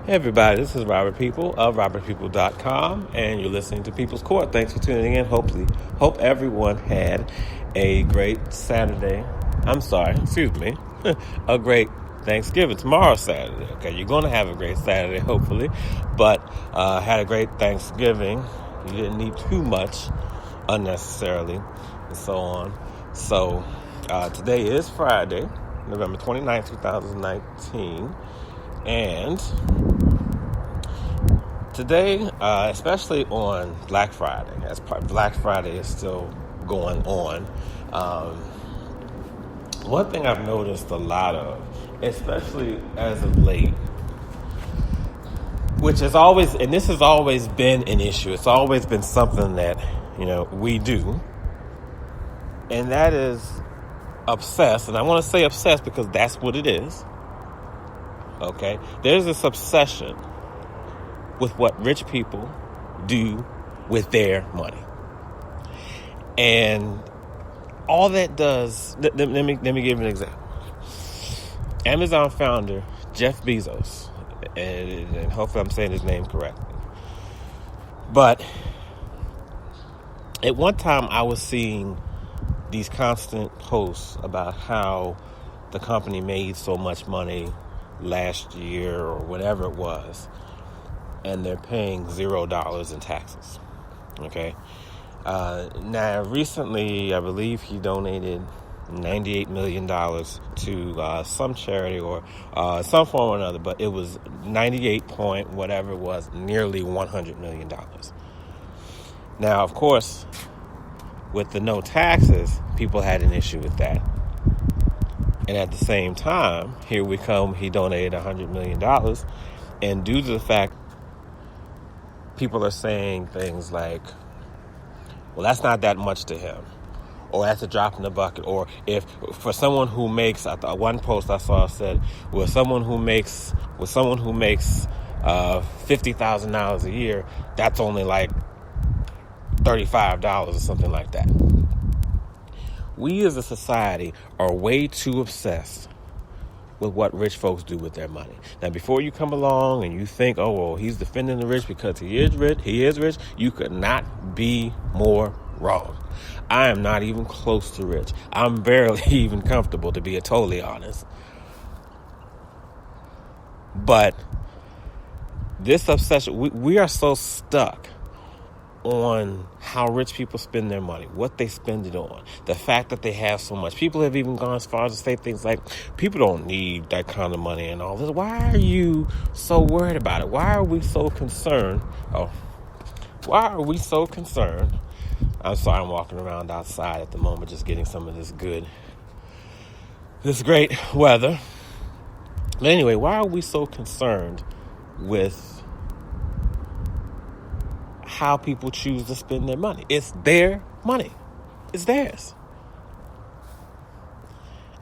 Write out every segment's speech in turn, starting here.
Hey everybody, this is Robert People of robertpeople.com, and you're listening to People's Court. Thanks for tuning in. Hope everyone had a great Saturday. A great Thanksgiving. Tomorrow's Saturday. Okay, you're going to have a great Saturday, hopefully, but had a great Thanksgiving. You didn't eat too much unnecessarily, and so on. So today is Friday, November 29th, 2019, and today, especially on Black Friday, Black Friday is still going on. One thing I've noticed a lot of, especially as of late, which has always, and this has always been an issue. It's always been something that, we do. And that is obsess. And I want to say obsess because that's what it is. Okay? There's this obsession with what rich people do with their money. And all that does, let me give an example. Amazon founder Jeff Bezos, and hopefully I'm saying his name correctly, but at one time I was seeing these constant posts about how the company made so much money last year or whatever it was, and they're paying $0 in taxes. Okay. Now, recently, I believe he donated $98 million to some charity or some form or another, but it was 98 point whatever it was, nearly $100 million. Now, of course, with the no taxes, people had an issue with that. And at the same time, here we come, he donated $100 million, and due to the fact people are saying things like, well, that's not that much to him, or that's a drop in the bucket, or if for someone who makes, one post I saw said, well, someone who makes $50,000 a year, that's only like $35 or something like that. We as a society are way too obsessed with what rich folks do with their money. Now, before you come along and you think, oh, well, he's defending the rich because he is rich, you could not be more wrong. I am not even close to rich. I'm barely even comfortable, to be totally honest. But this obsession, we are so stuck on how rich people spend their money, what they spend it on, the fact that they have so much. People have even gone as far as to say things like, people don't need that kind of money and all this. Why are you so worried about it? Why are we so concerned? Why are we so concerned? I'm sorry, I'm walking around outside at the moment, just getting some of this great weather. But anyway, why are we so concerned with how people choose to spend their money? It's their money. It's theirs.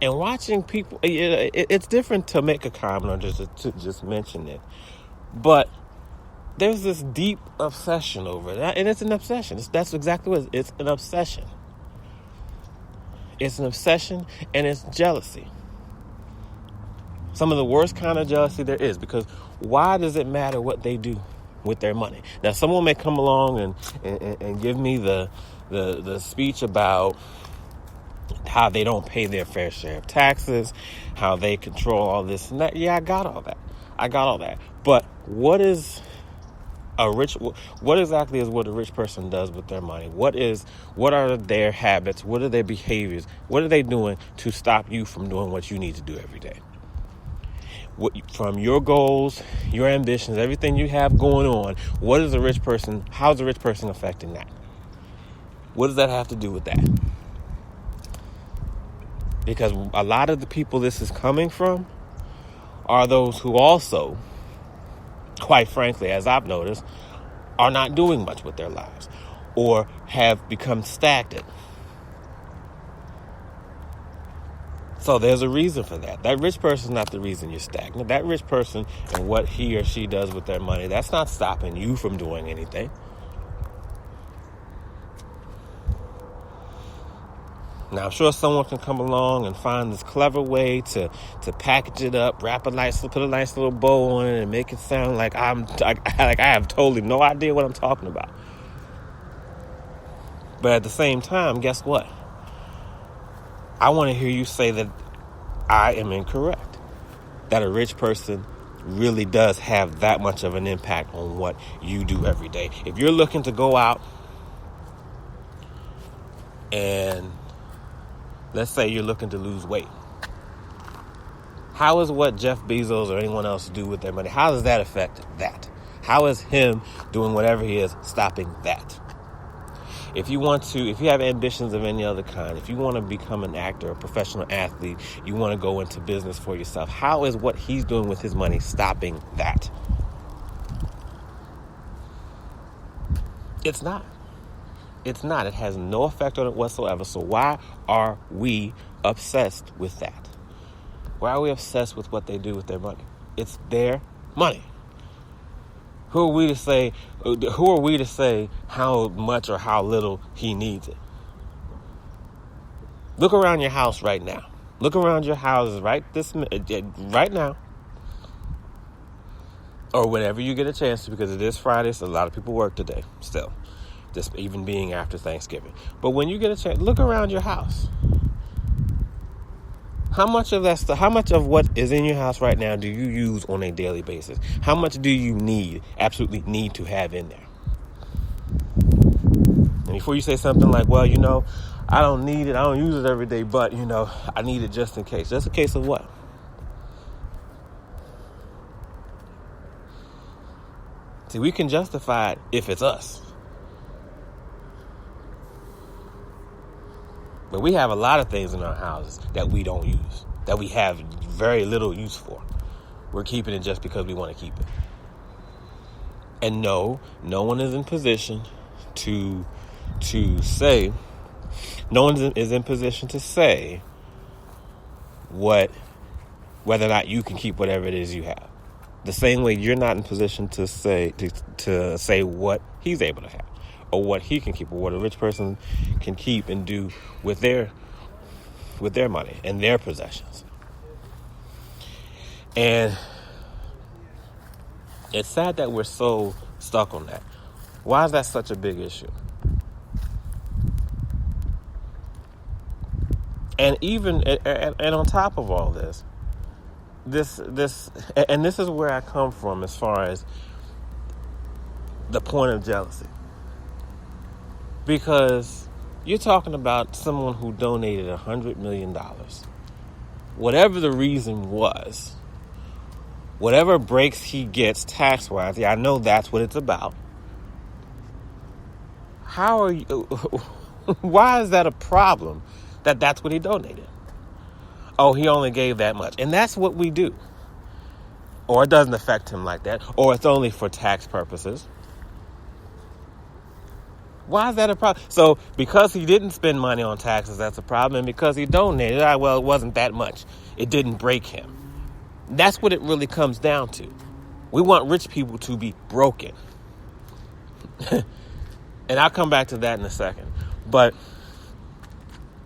And watching people, it's different to make a comment or to just mention it. But there's this deep obsession over that, and it's an obsession. That's exactly what it is. It's an obsession. It's an obsession, and it's jealousy. Some of the worst kind of jealousy there is, because why does it matter what they do with their money? Now, someone may come along and give me the speech about how they don't pay their fair share of taxes, how they control all this and that. Yeah, I got all that. But what exactly is what a rich person does with their money? What are their habits? What are their behaviors? What are they doing to stop you from doing what you need to do every day? From your goals, your ambitions, everything you have going on, how's a rich person affecting that? What does that have to do with that? Because a lot of the people this is coming from are those who also, quite frankly, as I've noticed, are not doing much with their lives or have become stagnant. So there's a reason for that. That rich person is not the reason you're stagnant. That rich person and what he or she does with their money, that's not stopping you from doing anything. Now, I'm sure someone can come along and find this clever way to package it up, put a nice little bow on it, and make it sound like I have totally no idea what I'm talking about. But at the same time, guess what? I want to hear you say that I am incorrect. That a rich person really does have that much of an impact on what you do every day. If you're looking to go out and let's say you're looking to lose weight, how is what Jeff Bezos or anyone else do with their money, how does that affect that? How is him doing whatever he is stopping that? If you have ambitions of any other kind, if you want to become an actor, a professional athlete, you want to go into business for yourself, how is what he's doing with his money stopping that? It's not. It's not. It has no effect on it whatsoever. So why are we obsessed with that? Why are we obsessed with what they do with their money? It's their money. Who are we to say how much or how little he needs it? Look around your house right now. Look around your houses right now. Or whenever you get a chance to, because it is Friday, so a lot of people work today still. This even being after Thanksgiving. But when you get a chance, look around your house. How much of what is in your house right now do you use on a daily basis? How much do you absolutely need to have in there? And before you say something like, well, I don't need it, I don't use it every day, but, I need it just in case. Just in case of what? See, we can justify it if it's us. But we have a lot of things in our houses that we don't use, that we have very little use for. We're keeping it just because we want to keep it. And no one is in position to say, no one is in position to say whether or not you can keep whatever it is you have. The same way you're not in position to say what he's able to have, or what he can keep, or what a rich person can keep and do with their money and their possessions. And it's sad that we're so stuck on that. Why is that such a big issue? And even and on top of all this is where I come from as far as the point of jealousy. Because you're talking about someone who donated $100 million. Whatever the reason was, whatever breaks he gets tax-wise, I know that's what it's about. Why is that a problem that's what he donated? Oh, he only gave that much. And that's what we do. Or it doesn't affect him like that. Or it's only for tax purposes. Why is that a problem? So because he didn't spend money on taxes, that's a problem. And because he donated, it wasn't that much. It didn't break him. That's what it really comes down to. We want rich people to be broken. And I'll come back to that in a second. But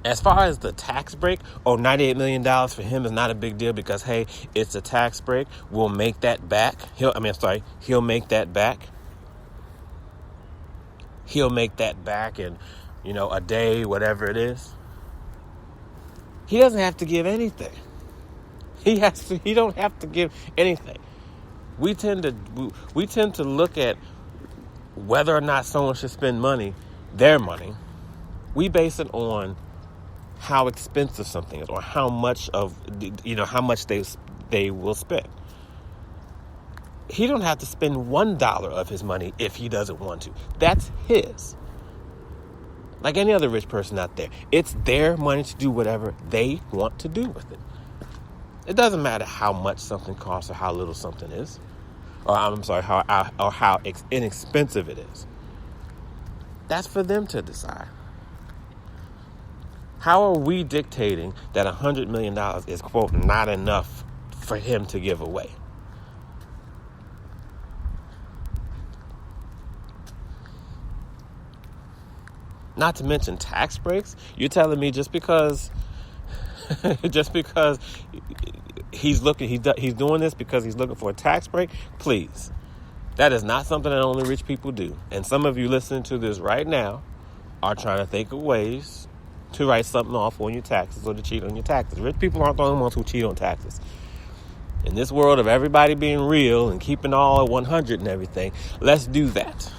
as far as the tax break, $98 million for him is not a big deal because, hey, it's a tax break. We'll make that back. He'll make that back. He'll make that back in, a day, whatever it is. He doesn't have to give anything. He don't have to give anything. We tend to look at whether or not someone should spend their money. We base it on how expensive something is, or how much they will spend. He don't have to spend $1 of his money if he doesn't want to. That's his. Like any other rich person out there, it's their money to do whatever they want to do with it. It doesn't matter how much something costs or how little something is, or how inexpensive it is. That's for them to decide. How are we dictating that $100 million is, quote, not enough for him to give away? Not to mention tax breaks. You're telling me just because he's doing this because he's looking for a tax break? Please. That is not something that only rich people do. And some of you listening to this right now are trying to think of ways to write something off on your taxes or to cheat on your taxes. Rich people aren't the only ones who cheat on taxes. In this world of everybody being real and keeping all at 100 and everything, let's do that.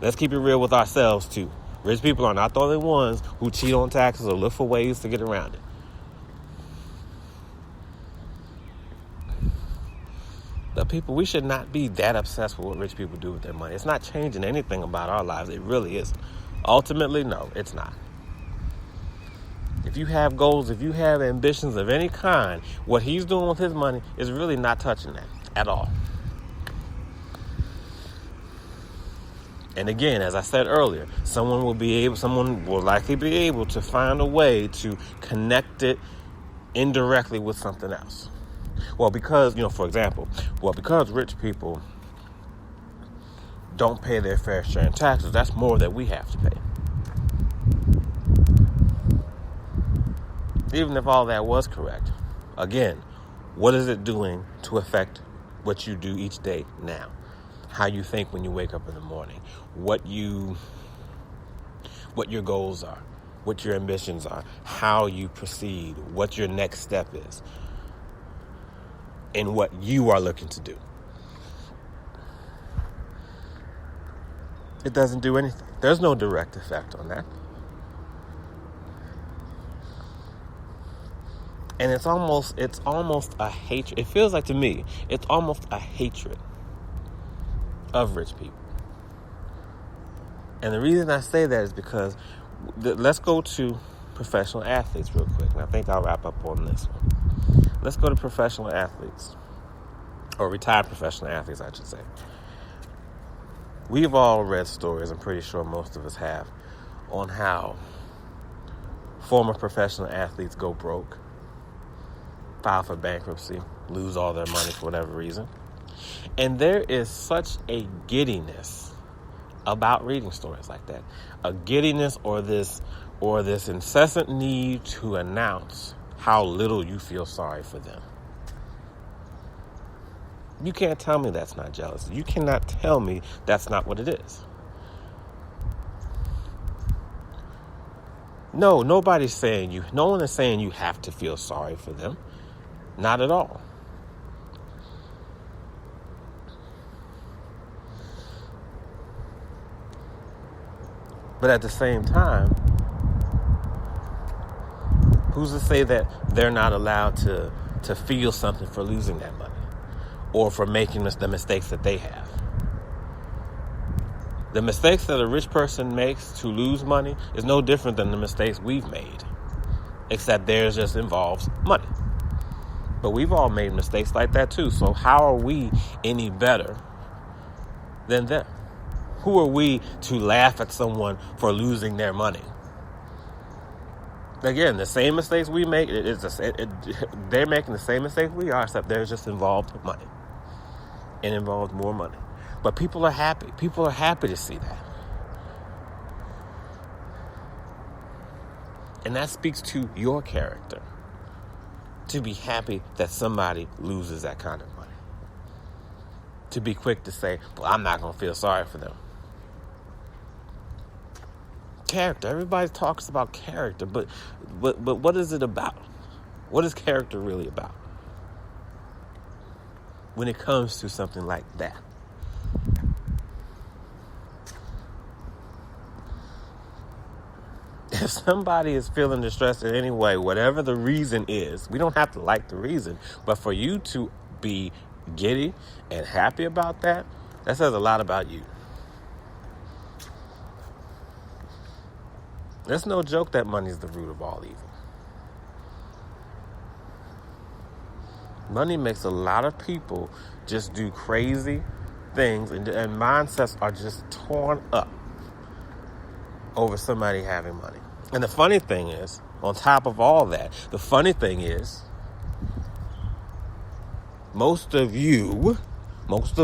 Let's keep it real with ourselves too. Rich people are not the only ones who cheat on taxes or look for ways to get around it. But people, we should not be that obsessed with what rich people do with their money. It's not changing anything about our lives. It really isn't. Ultimately, no, it's not. If you have goals, if you have ambitions of any kind, what he's doing with his money is really not touching that at all. And again, as I said earlier, someone will likely be able to find a way to connect it indirectly with something else. Well, because rich people don't pay their fair share in taxes, that's more that we have to pay. Even if all that was correct, again, what is it doing to affect what you do each day now? How you think when you wake up in the morning, what your goals are, what your ambitions are, how you proceed, what your next step is, and what you are looking to do. It doesn't do anything. There's no direct effect on that. And it's almost a hatred. It feels like to me, it's almost a hatred of rich people. And the reason I say that is because let's go to professional athletes real quick. And I think I'll wrap up on this one. Let's go to professional athletes, or retired professional athletes, I should say. We've all read stories, I'm pretty sure most of us have, on how former professional athletes go broke, file for bankruptcy, lose all their money for whatever reason. And there is such a giddiness about reading stories like that. A giddiness or this incessant need to announce how little you feel sorry for them. You can't tell me that's not jealousy. You cannot tell me that's not what it is. No, no one is saying you have to feel sorry for them. Not at all. But at the same time, who's to say that they're not allowed to feel something for losing that money or for making the mistakes that they have? The mistakes that a rich person makes to lose money is no different than the mistakes we've made, except theirs just involves money. But we've all made mistakes like that too. So how are we any better than them? Who are we to laugh at someone for losing their money? Again, the same mistakes we make, they're making the same mistakes we are, except they're just involved money. It involves more money. But people are happy. People are happy to see that. And that speaks to your character. To be happy that somebody loses that kind of money. To be quick to say, well, I'm not going to feel sorry for them. Character. Everybody talks about character, but what is it about? What is character really about? When it comes to something like that. If somebody is feeling distressed in any way, whatever the reason is, we don't have to like the reason, but for you to be giddy and happy about that, that says a lot about you. It's no joke that money is the root of all evil. Money makes a lot of people just do crazy things, and mindsets are just torn up over somebody having money. And the funny thing is, on top of all that, the funny thing is, most of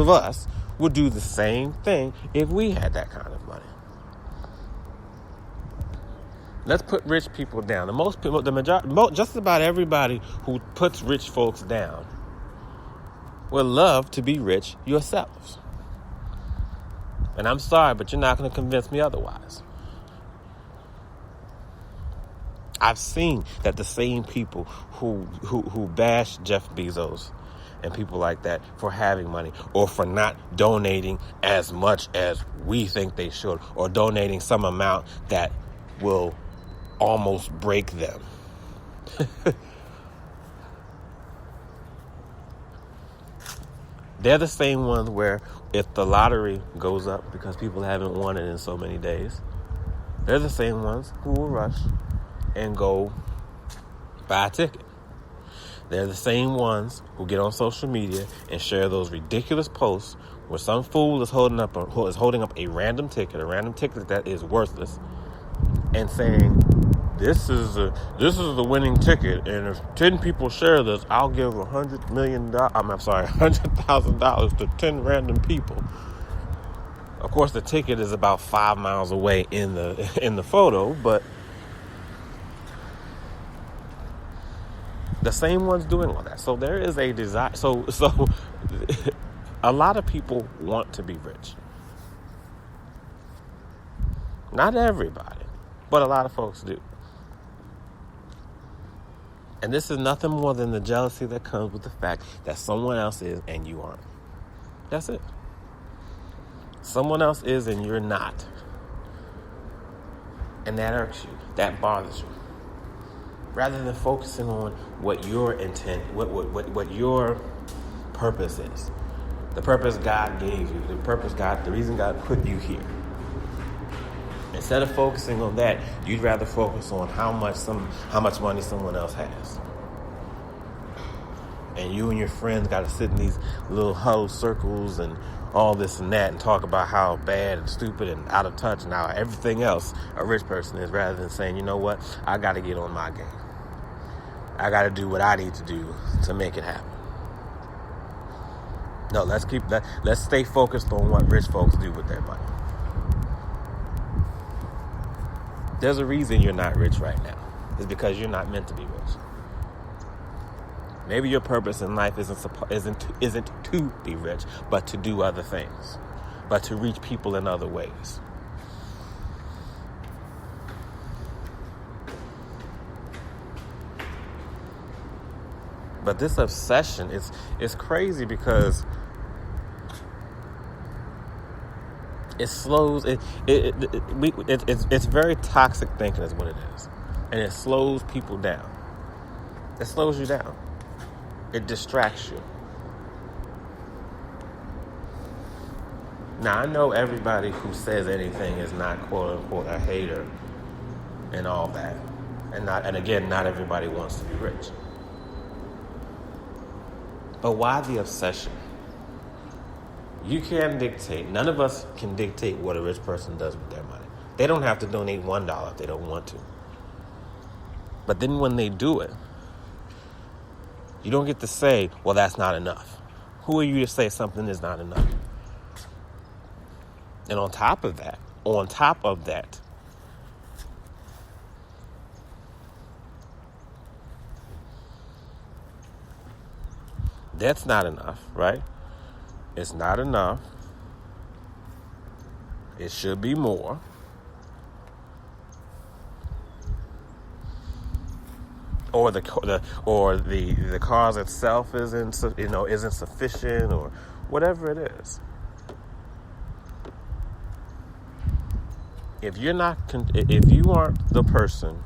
us would do the same thing if we had that kind of money. Let's put rich people down. Just about everybody who puts rich folks down will love to be rich yourselves. And I'm sorry, but you're not going to convince me otherwise. I've seen that the same people who bash Jeff Bezos and people like that for having money or for not donating as much as we think they should, or donating some amount that will almost break them. They're the same ones where if the lottery goes up because people haven't won it in so many days, they're the same ones who will rush and go buy a ticket. They're the same ones who get on social media and share those ridiculous posts where some fool is holding up a random ticket that is worthless, and saying, "This is the winning ticket, and if 10 people share this, I'll give $100,000 to 10 random people." Of course, the ticket is about 5 miles away in the photo, but the same one's doing all that. So there is a desire. So a lot of people want to be rich. Not everybody, but a lot of folks do. And this is nothing more than the jealousy that comes with the fact that someone else is and you aren't. That's it. Someone else is and you're not. And that irks you. That bothers you. Rather than focusing on what your intent, what your purpose is. The purpose God gave you. The reason God put you here. Instead of focusing on that, you'd rather focus on how much money someone else has. And you and your friends got to sit in these little huddle circles and all this and that and talk about how bad and stupid and out of touch and how everything else a rich person is, rather than saying, you know what, I got to get on my game. I got to do what I need to do to make it happen. No, let's stay focused on what rich folks do with their money. There's a reason you're not rich right now. It's because you're not meant to be rich. Maybe your purpose in life isn't to be rich, but to do other things, but to reach people in other ways. But this obsession is crazy because it slows it's very toxic thinking is what it is, and it slows people down. It slows you down. It distracts you. Now, I know everybody who says anything is not quote unquote a hater and all that, and again, not everybody wants to be rich. But why the obsession? You can't dictate. None of us can dictate what a rich person does with their money. They don't have to donate $1 if they don't want to. But then when they do it, you don't get to say, well, that's not enough. Who are you to say something is not enough? And on top of that, that's not enough, right? It's not enough. It should be more. Or the cause itself isn't sufficient, or whatever it is. If you aren't the person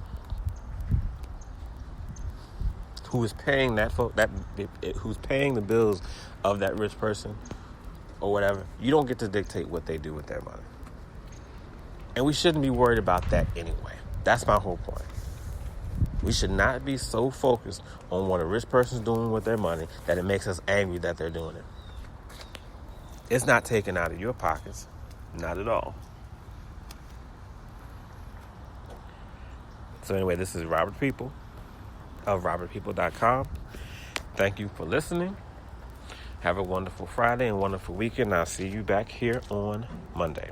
who is paying who's paying the bills of that rich person or whatever, you don't get to dictate what they do with their money. And we shouldn't be worried about that anyway. That's my whole point. We should not be so focused on what a rich person's doing with their money that it makes us angry that they're doing it. It's not taken out of your pockets. Not at all. So anyway, this is Robert People of robertpeople.com. Thank you for listening. Have a wonderful Friday and wonderful weekend. I'll see you back here on Monday.